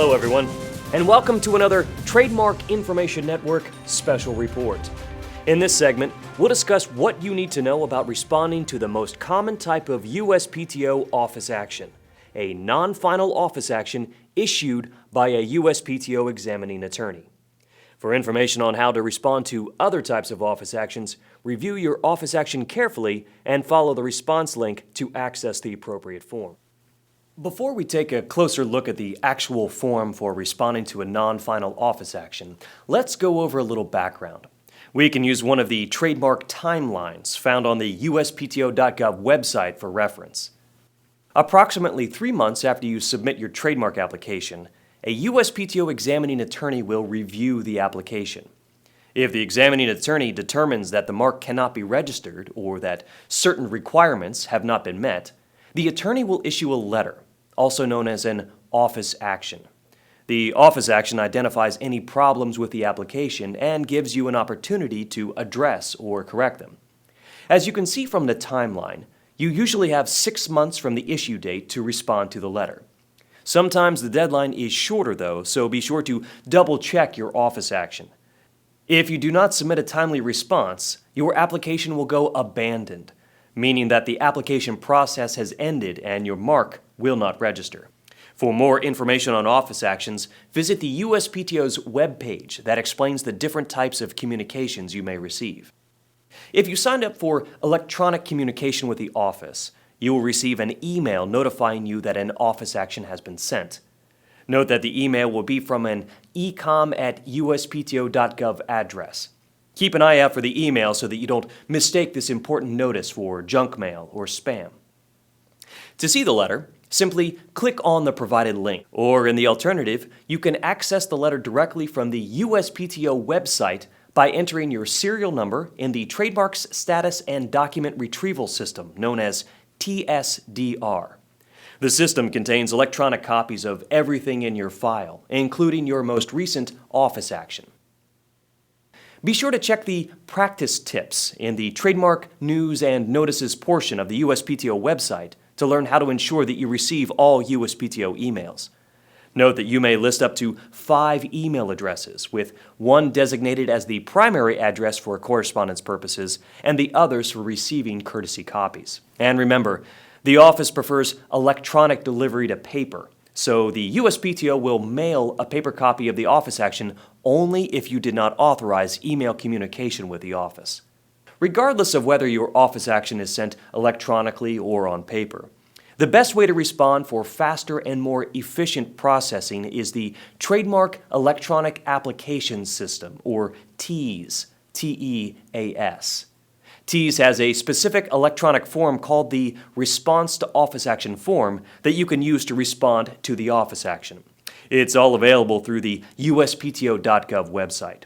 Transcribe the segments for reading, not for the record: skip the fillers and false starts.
Hello everyone, and welcome to another Trademark Information Network special report. In this segment, we'll discuss what you need to know about responding to the most common type of USPTO office action, a non-final office action issued by a USPTO examining attorney. For information on how to respond to other types of office actions, review your office action carefully and follow the response link to access the appropriate form. Before we take a closer look at the actual form for responding to a non-final office action, let's go over a little background. We can use one of the trademark timelines found on the USPTO.gov website for reference. Approximately 3 months after you submit your trademark application, a USPTO examining attorney will review the application. If the examining attorney determines that the mark cannot be registered or that certain requirements have not been met, the attorney will issue a letter, also known as an office action. The office action identifies any problems with the application and gives you an opportunity to address or correct them. As you can see from the timeline, you usually have 6 months from the issue date to respond to the letter. Sometimes the deadline is shorter though, so be sure to double-check your office action. If you do not submit a timely response, your application will go abandoned, meaning that the application process has ended and your mark will not register. For more information on office actions, visit the USPTO's webpage that explains the different types of communications you may receive. If you signed up for electronic communication with the office, you will receive an email notifying you that an office action has been sent. Note that the email will be from an ecom@uspto.gov address. Keep an eye out for the email so that you don't mistake this important notice for junk mail or spam. To see the letter, simply click on the provided link, or in the alternative, you can access the letter directly from the USPTO website by entering your serial number in the Trademarks Status and Document Retrieval System, known as TSDR. The system contains electronic copies of everything in your file, including your most recent office action. Be sure to check the practice tips in the Trademark News and Notices portion of the USPTO website to learn how to ensure that you receive all USPTO emails. Note that you may list up to 5 email addresses, with one designated as the primary address for correspondence purposes and the others for receiving courtesy copies. And remember, the office prefers electronic delivery to paper, so the USPTO will mail a paper copy of the office action only if you did not authorize email communication with the office. Regardless of whether your office action is sent electronically or on paper, the best way to respond for faster and more efficient processing is the Trademark Electronic Application System, or TEAS, T-E-A-S. TEAS has a specific electronic form called the Response to Office Action form that you can use to respond to the office action. It's all available through the USPTO.gov website.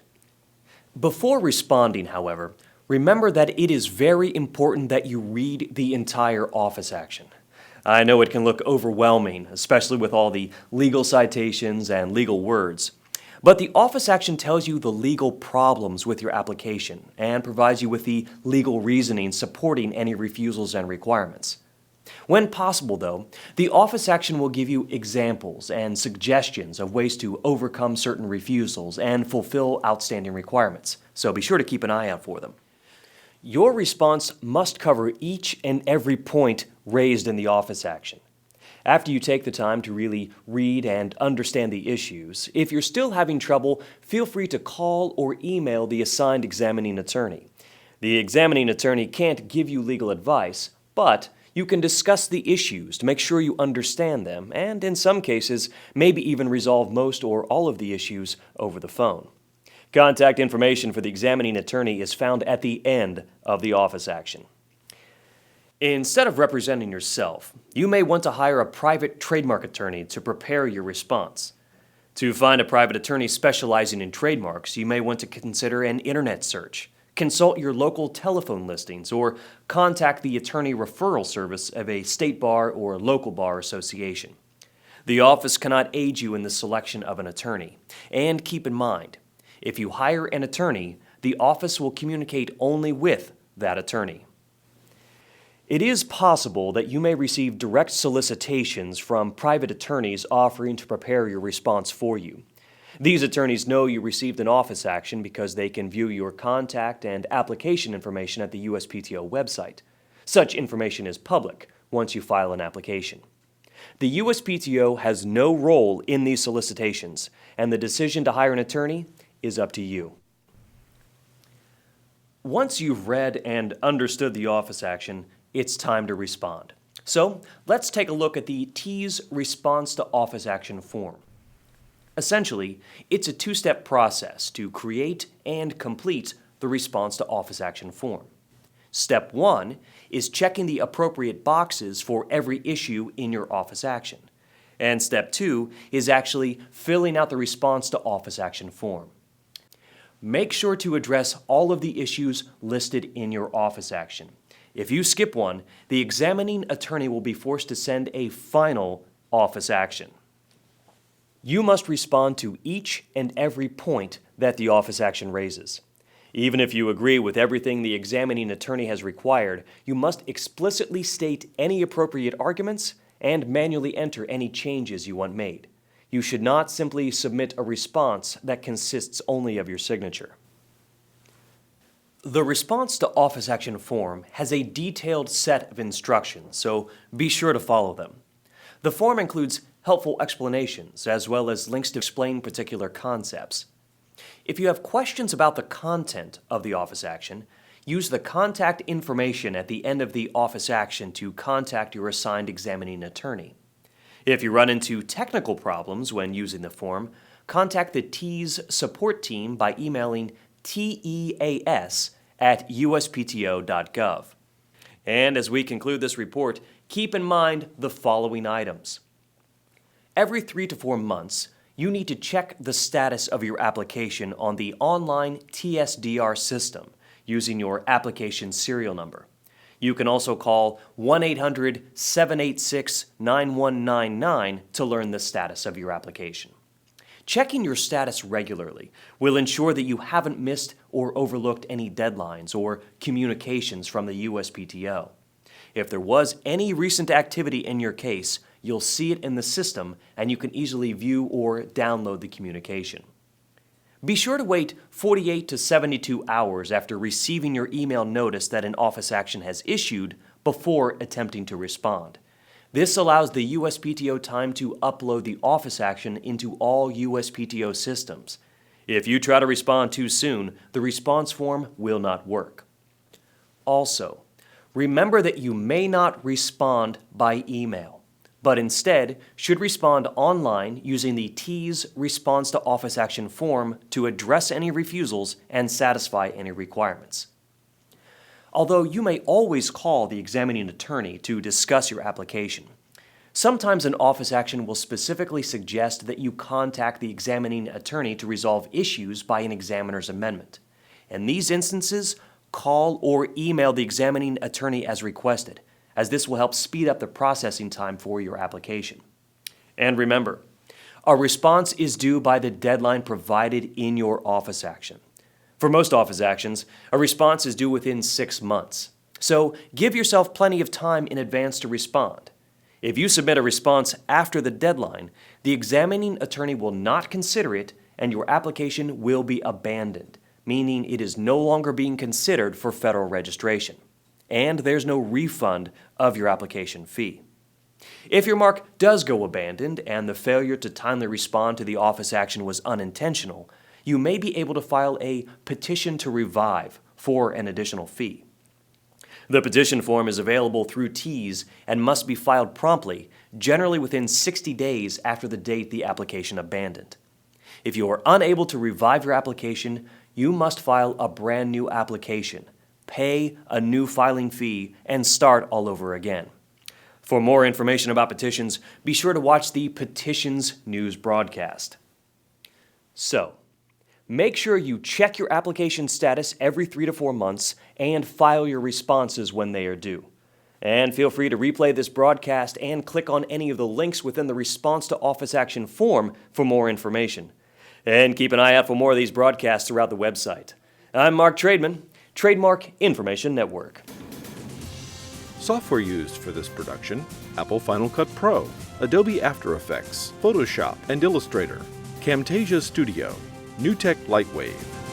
Before responding, however, remember that it is very important that you read the entire office action. I know it can look overwhelming, especially with all the legal citations and legal words. But the office action tells you the legal problems with your application and provides you with the legal reasoning supporting any refusals and requirements. When possible, though, the office action will give you examples and suggestions of ways to overcome certain refusals and fulfill outstanding requirements, so be sure to keep an eye out for them. Your response must cover each and every point raised in the office action. After you take the time to really read and understand the issues, if you're still having trouble, feel free to call or email the assigned examining attorney. The examining attorney can't give you legal advice, but you can discuss the issues to make sure you understand them, and in some cases, maybe even resolve most or all of the issues over the phone. Contact information for the examining attorney is found at the end of the office action. Instead of representing yourself, you may want to hire a private trademark attorney to prepare your response. To find a private attorney specializing in trademarks, you may want to consider an internet search, consult your local telephone listings, or contact the attorney referral service of a state bar or local bar association. The office cannot aid you in the selection of an attorney. And keep in mind, if you hire an attorney, the office will communicate only with that attorney. It is possible that you may receive direct solicitations from private attorneys offering to prepare your response for you. These attorneys know you received an office action because they can view your contact and application information at the USPTO website. Such information is public once you file an application. The USPTO has no role in these solicitations, and the decision to hire an attorney is up to you. Once you've read and understood the office action, it's time to respond. So, let's take a look at the T's Response to Office Action form. Essentially, it's a two-step process to create and complete the Response to Office Action form. Step 1 is checking the appropriate boxes for every issue in your office action. And Step 2 is actually filling out the Response to Office Action form. Make sure to address all of the issues listed in your office action. If you skip one, the examining attorney will be forced to send a final office action. You must respond to each and every point that the office action raises. Even if you agree with everything the examining attorney has required, you must explicitly state any appropriate arguments and manually enter any changes you want made. You should not simply submit a response that consists only of your signature. The Response to Office Action form has a detailed set of instructions, so be sure to follow them. The form includes helpful explanations as well as links to explain particular concepts. If you have questions about the content of the office action, use the contact information at the end of the office action to contact your assigned examining attorney. If you run into technical problems when using the form, contact the T's support team by emailing teas@uspto.gov. And as we conclude this report, keep in mind the following items. Every 3 to 4 months, you need to check the status of your application on the online TSDR system using your application serial number. You can also call 1-800-786-9199 to learn the status of your application. Checking your status regularly will ensure that you haven't missed or overlooked any deadlines or communications from the USPTO. If there was any recent activity in your case, you'll see it in the system and you can easily view or download the communication. Be sure to wait 48 to 72 hours after receiving your email notice that an office action has issued before attempting to respond. This allows the USPTO time to upload the office action into all USPTO systems. If you try to respond too soon, the response form will not work. Also, remember that you may not respond by email, but instead should respond online using the T's Response to Office Action form to address any refusals and satisfy any requirements. Although you may always call the examining attorney to discuss your application, sometimes an office action will specifically suggest that you contact the examining attorney to resolve issues by an examiner's amendment. In these instances, call or email the examining attorney as requested, as this will help speed up the processing time for your application. And remember, a response is due by the deadline provided in your office action. For most office actions, a response is due within 6 months. So give yourself plenty of time in advance to respond. If you submit a response after the deadline, the examining attorney will not consider it and your application will be abandoned, meaning it is no longer being considered for federal registration. And there's no refund of your application fee. If your mark does go abandoned and the failure to timely respond to the office action was unintentional, you may be able to file a petition to revive for an additional fee. The petition form is available through T's and must be filed promptly, generally within 60 days after the date the application abandoned. If you are unable to revive your application, you must file a brand new application, pay a new filing fee, and start all over again. For more information about petitions, be sure to watch the Petitions News broadcast. So, make sure you check your application status every 3 to 4 months and file your responses when they are due. And feel free to replay this broadcast and click on any of the links within the Response to Office Action form for more information. And keep an eye out for more of these broadcasts throughout the website. I'm Mark Trademan, Trademark Information Network. Software used for this production: Apple Final Cut Pro, Adobe After Effects, Photoshop and Illustrator, Camtasia Studio, NewTek Lightwave.